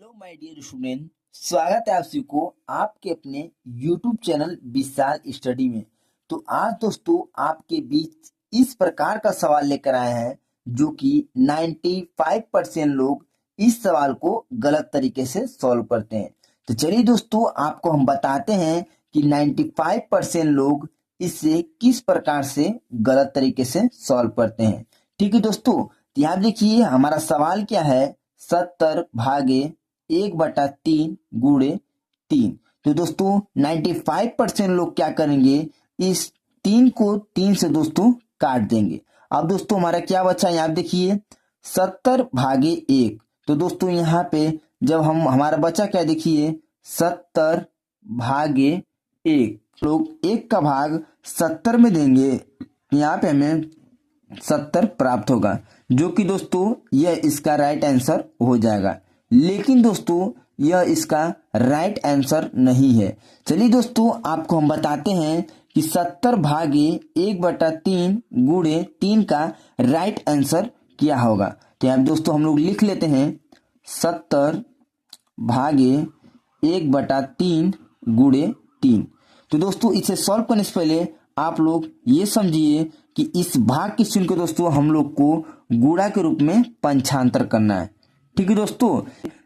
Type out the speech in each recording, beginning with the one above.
Hello my dear student, स्वागत है आप सभी को आपके अपने यूट्यूब चैनल विशाल स्टडी में। तो आज दोस्तों आपके बीच इस प्रकार का सवाल लेकर आए हैं जो कि 95% लोग इस सवाल को गलत तरीके से सॉल्व करते हैं। तो चलिए दोस्तों आपको हम बताते हैं कि 95% लोग इसे किस प्रकार से गलत तरीके से सॉल्व करते हैं। ठीक है दोस्तों, तो यहाँ देखिए हमारा सवाल क्या है, 70 भागे 1/3 गुणे 3। तो दोस्तों 95% लोग क्या करेंगे, इस 3 को 3 से दोस्तों काट देंगे। अब दोस्तों हमारा क्या बचा, यहाँ देखिए 70 भागे 1। तो दोस्तों यहाँ पे जब हम हमारा बचा क्या देखिए 70 भागे 1, लोग 1 का भाग 70 में देंगे, यहाँ पे हमें 70 प्राप्त होगा, जो कि दोस्तों यह इसका राइट आंसर हो जाएगा। लेकिन दोस्तों यह इसका राइट आंसर नहीं है। चलिए दोस्तों आपको हम बताते हैं कि 70 भागे 1/3 गुणे 3 का राइट आंसर क्या होगा। तो यहाँ दोस्तों हम लोग लिख लेते हैं 70 भागे 1/3 गुणे 3। तो दोस्तों इसे सॉल्व करने से पहले आप लोग ये समझिए कि इस भाग के चिन्ह को दोस्तों हम लोग को गुणा के रूप में पंचांतर करना है। ठीक है दोस्तों,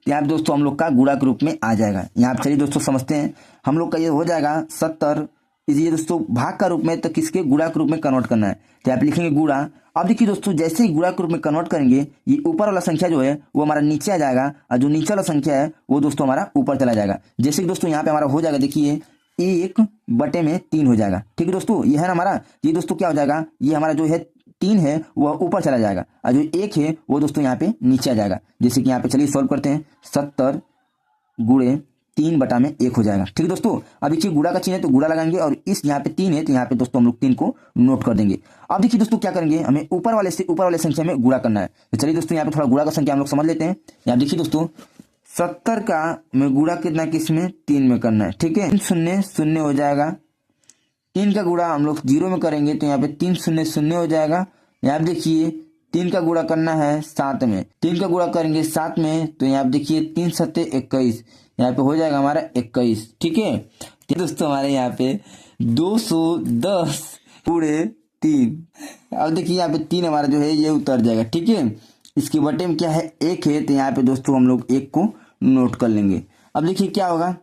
यहाँ दोस्तों हम लोग का गुणा के रूप में आ जाएगा। यहाँ चलिए दोस्तों समझते हैं, हम लोग का ये हो जाएगा 70, ये दोस्तों भाग का रूप में, तो किसके गुणा के रूप में कन्वर्ट करना है, तो यहाँ पे लिखेंगे गुणा। अब देखिए दोस्तों जैसे ही गुणा के रूप में कन्वर्ट करेंगे, ये ऊपर वाला संख्या जो है वो हमारा नीचे आ जाएगा, और जो नीचे वाला संख्या है वो दोस्तों हमारा ऊपर चला जाएगा। जैसे कि दोस्तों यहाँ पे हमारा हो जाएगा, देखिए 1/3 हो जाएगा। ठीक है दोस्तों, ये है ना हमारा, ये दोस्तों क्या हो जाएगा, ये हमारा जो है 3 है वह ऊपर चला जाएगा, और जो 1 है वो दोस्तों यहाँ पे नीचे आ जाएगा। जैसे कि यहाँ पे चलिए सॉल्व करते हैं, 70 गुणे 3/1 हो जाएगा। ठीक है दोस्तों, अब देखिए गुणा का चिन्ह है तो गुणा लगाएंगे, और इस यहाँ पे 3 है तो यहाँ पे दोस्तों हम लोग 3 को नोट कर देंगे। अब देखिए दोस्तों क्या करेंगे, हमें ऊपर वाले से ऊपर वाले संख्या में गुणा करना है। तो चलिए दोस्तों यहाँ पे थोड़ा गुणा का संख्या हम लोग समझ लेते हैं। यहाँ देखिए दोस्तों 70 का में गुणा कितना, किसमें 3 में करना है। ठीक है, 0 0 हो जाएगा, 3 का गुणा हम लोग 0 में करेंगे तो यहाँ पे 3 0 0 हो जाएगा। यहाँ पे देखिए 3 का गुणा करना है 7 में, 3 का गुणा करेंगे 7 में तो यहाँ पे देखिए 3 7 21, यहाँ पे हो जाएगा हमारा 21। ठीक है, तो दोस्तों हमारे यहाँ पे 210 गुणे 3। अब देखिए यहाँ पे 3 हमारा जो है ये उतर जाएगा। ठीक है, इसके बटे में क्या है 1 है, तो यहाँ पे दोस्तों हम लोग 1 को नोट कर लेंगे। अब देखिए क्या होगा,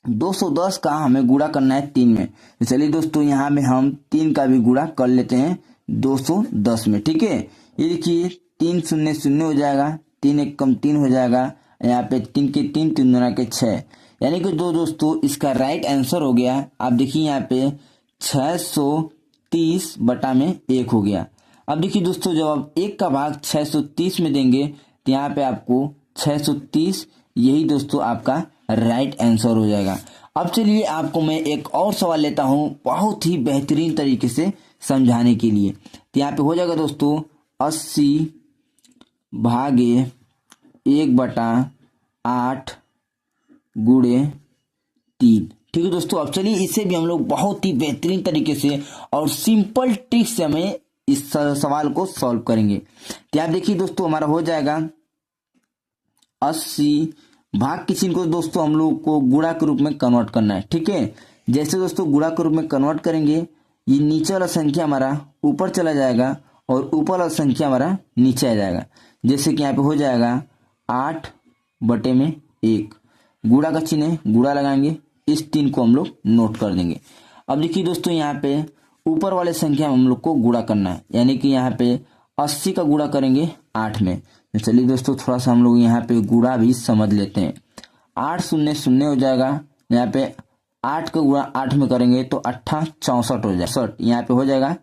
210 का हमें गुणा करना है 3 में, तो चलिए दोस्तों यहाँ में हम 3 का भी गुणा कर लेते हैं 210 में। ठीक है, ये देखिए 3 0 0 हो जाएगा, 3 1 कम 3 हो जाएगा, यहाँ पे 3 के 3 3 दूना के 6, यानी कि दोस्तों इसका राइट आंसर हो गया। आप देखिए यहाँ पे 630/1 हो गया। अब देखिए दोस्तों जब आप 1 का भाग 630 में देंगे तो यहाँ पे आपको 630, यही दोस्तों आपका राइट आंसर हो जाएगा। अब चलिए आपको मैं एक और सवाल लेता हूं बहुत ही बेहतरीन तरीके से समझाने के लिए। तो यहाँ पे हो जाएगा दोस्तों 80 भागे 1/8 गुणे 3। ठीक है दोस्तों, अब चलिए इसे भी हम लोग बहुत ही बेहतरीन तरीके से और सिंपल ट्रिक से हमें इस सवाल को सॉल्व करेंगे। तो यहाँ देखिए दोस्तों हमारा हो जाएगा 80 भाग के चिन्ह को दोस्तों हम लोग को गुणा के रूप में कन्वर्ट करना है। ठीक है, जैसे दोस्तों गुणा के रूप में कन्वर्ट करेंगे, ये नीचे वाला संख्या हमारा ऊपर चला जाएगा और ऊपर वाला संख्या हमारा नीचे आ जाएगा। जैसे कि यहाँ पे हो जाएगा 8/1, गुणा का चिन्ह है, गुणा लगाएंगे, इस 3 को हम लोग नोट कर देंगे। अब देखिए दोस्तों यहाँ पे ऊपर वाले संख्या हम लोग को गुणा करना है, यानी कि यहाँ पे 80 का गुणा करेंगे 8 में। तो चलिए दोस्तों थोड़ा सा हम लोग यहाँ पे गुणा भी समझ लेते हैं। 8 0 0 हो जाएगा, यहाँ पे 8 का गुणा 8 में करेंगे तो 8 64 हो जाएगा, यहाँ पे हो जाएगा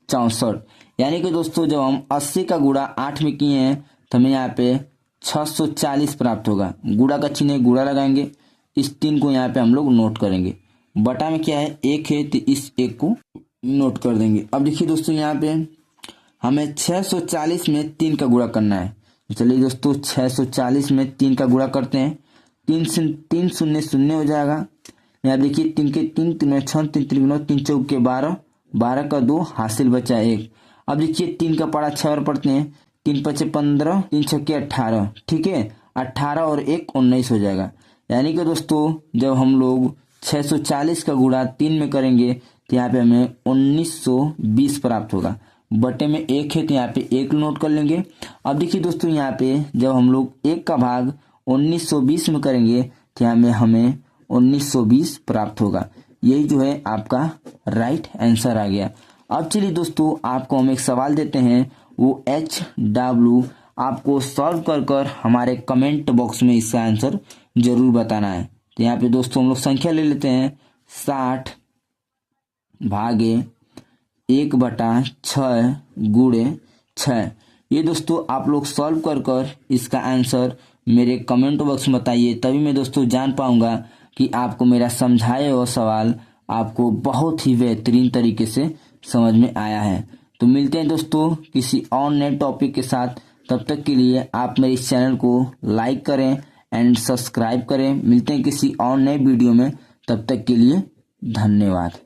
64, यानी कि दोस्तों जब हम 80 का गुणा 8 में किए हैं तो हमें यहाँ पे 640 प्राप्त होगा। गुणा का चिन्ह गुणा लगाएंगे, इस 3 को यहाँ पे हम लोग नोट करेंगे, बटा में क्या है 1 है तो इस 1 को नोट कर देंगे। अब देखिए दोस्तों यहाँ पे हमें 640 में 3 का गुणा करना है। चलिए दोस्तों 640 में 3 का गुणा करते हैं, 3 0 0 हो जाएगा। यहाँ देखिए 3 के 3 3 6 3 3 3 चौक के 12, 12 का 2 हासिल बचा 1। अब देखिए 3 का पढ़ा 6 और पढ़ते हैं, 3 5 15, 3 6 18। ठीक है, 18 और 1 19 हो जाएगा। यानी कि दोस्तों जब हम लोग 640 का गुणा 3 में करेंगे तो यहाँ पे हमें 1920 प्राप्त होगा। बटे में 1 है तो यहाँ पे 1 नोट कर लेंगे। अब देखिए दोस्तों यहाँ पे जब हम लोग 1 का भाग 1920 में करेंगे तो यहाँ में हमें 1920 प्राप्त होगा। यही जो है आपका राइट आंसर आ गया। अब चलिए दोस्तों आपको हम एक सवाल देते हैं, वो HW आपको सॉल्व कर कर हमारे कमेंट बॉक्स में इसका आंसर जरूर बताना है। तो यहाँ पे दोस्तों हम लोग संख्या ले लेते हैं 60 भागे 1/6 गुणे 6। ये दोस्तों आप लोग सॉल्व कर कर इसका आंसर मेरे कमेंट बॉक्स में बताइए, तभी मैं दोस्तों जान पाऊंगा कि आपको मेरा समझाया हुआ सवाल आपको बहुत ही बेहतरीन तरीके से समझ में आया है। तो मिलते हैं दोस्तों किसी और नए टॉपिक के साथ। तब तक के लिए आप मेरे इस चैनल को लाइक करें एंड सब्सक्राइब करें। मिलते हैं किसी और नए वीडियो में, तब तक के लिए धन्यवाद।